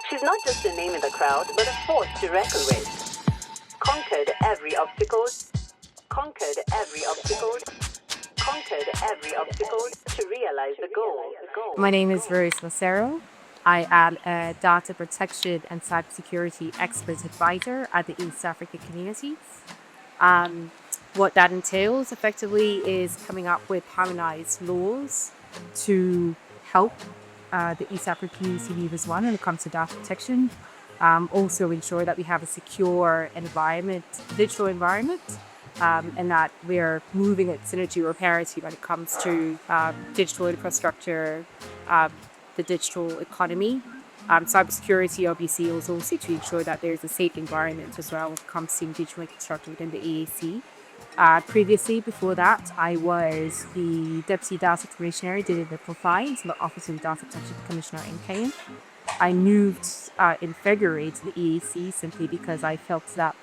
She's not just a name in the crowd, but a force to reckon with. Conquered every obstacle, conquered every obstacle, conquered every obstacle to realize the goal. My name is Mosero. I am a data protection and cybersecurity expert advisor at the East Africa community. What that entails effectively is coming up with harmonized laws to help the East Africa community move as one when it comes to data protection. Also ensure that we have a secure environment, digital environment, and that we're moving at synergy or parity when it comes to digital infrastructure, the digital economy. Cybersecurity obviously is also to ensure that there's a safe environment as well when it comes to digital infrastructure within the EAC. Previously, before that, I was the Deputy Data Commissioner, did the compliance in the Office of Data Protection Commissioner in Kenya. I moved in February to the EAC simply because I felt that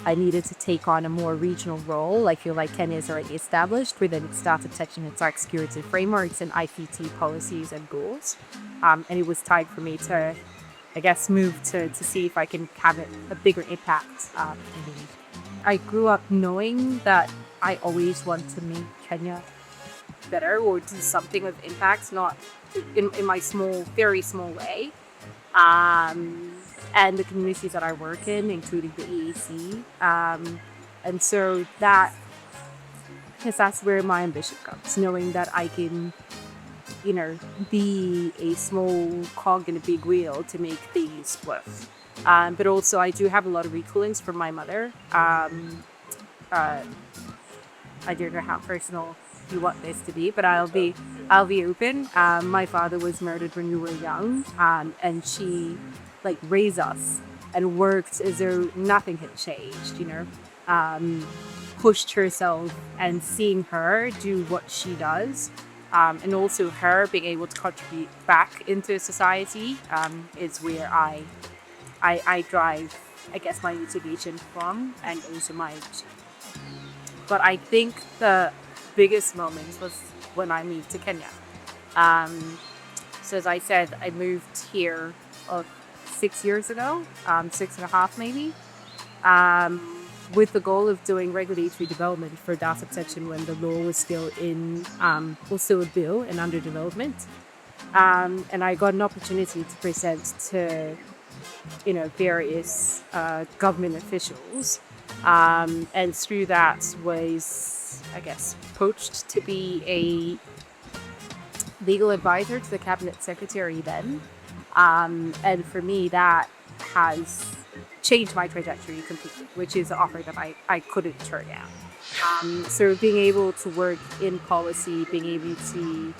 I needed to take on a more regional role. I feel like Kenya is already established within its data protection and cybersecurity frameworks and ICT policies and goals. And it was time for me to, I guess, move to see if I can have a bigger impact. I grew up knowing that I always want to make Kenya better or do something of impact, not in my small, very small way. And the communities that I work in, including the EAC. And so that's where my ambition comes, knowing that I can, be a small cog in a big wheel to make things work. But also I do have a lot of recallings from my mother. I don't know how personal you want this to be, but I'll be open. My father was murdered when we were young, and she raised us and worked as though nothing had changed, pushed herself, and seeing her do what she does, and also her being able to contribute back into society is where I drive, I guess, my motivation from, and also my ambition. But I think the biggest moment was when I moved to Kenya. So as I said, I moved here 6 years ago, 6.5 maybe, with the goal of doing regulatory development for data protection when the law was still a bill and under development. And I got an opportunity to present to, various government officials. And through that was, I guess, poached to be a legal advisor to the cabinet secretary then. And for me, that has changed my trajectory completely, which is an offer that I couldn't turn down. So being able to work in policy, being able to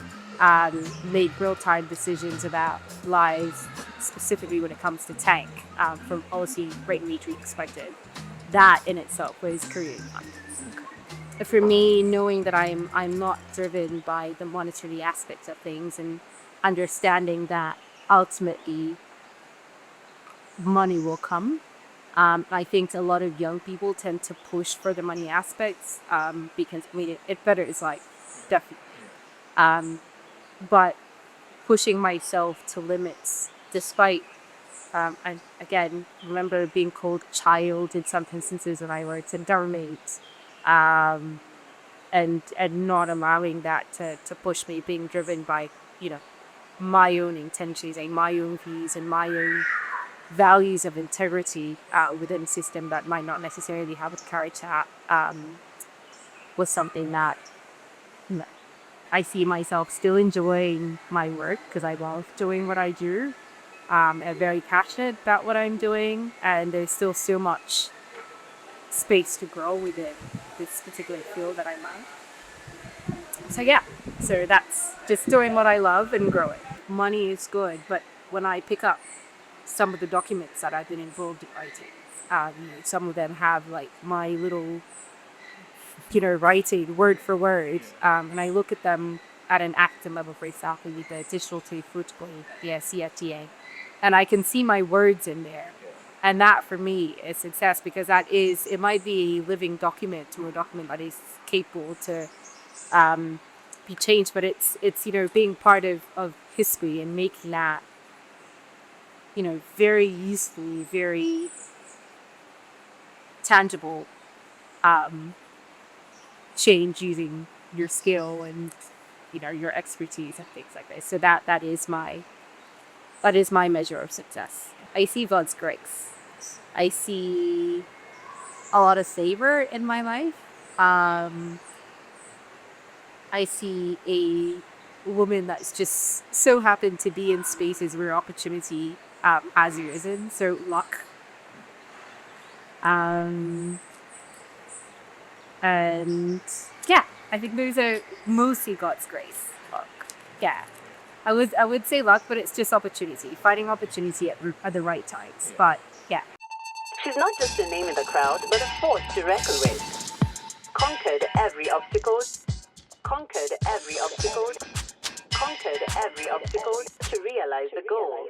make real-time decisions about lives, specifically when it comes to tech, from policy regulatory perspective, that in itself was career fun. For me, knowing that I'm not driven by the monetary aspects of things and understanding that ultimately money will come. I think a lot of young people tend to push for the money aspects because it better is definitely. But pushing myself to limits, despite I again remember being called child in some instances when I worked in government, and not allowing that to push me, being driven by my own intentions and my own views and my own values of integrity within a system that might not necessarily have the courage to was something that I see myself still enjoying my work because I love doing what I do. I'm very passionate about what I'm doing, and there's still so much space to grow within this particular field that I'm in. So that's just doing what I love and growing. Money is good, but when I pick up some of the documents that I've been involved in writing, some of them have my little writing word for word, and I look at them at an acting level, for example, with the digital to protocol, the CFTA, and I can see my words in there. And that for me is success because it might be a living document or a document that is capable to be changed, but it's being part of history and making that very useful, very tangible change using your skill and your expertise and things like this. So that is my measure of success. I see God's grace. I see a lot of favor in my life. I see a woman that's just so happened to be in spaces where opportunity has arisen. So luck. And yeah, I think those are mostly God's grace. Luck. Yeah. I would say luck, but it's just opportunity. Finding opportunity at the right times. But yeah. She's not just a name in the crowd, but a force to reckon with. Conquered every obstacle. Conquered every obstacle. Conquered every obstacle to realize the goal.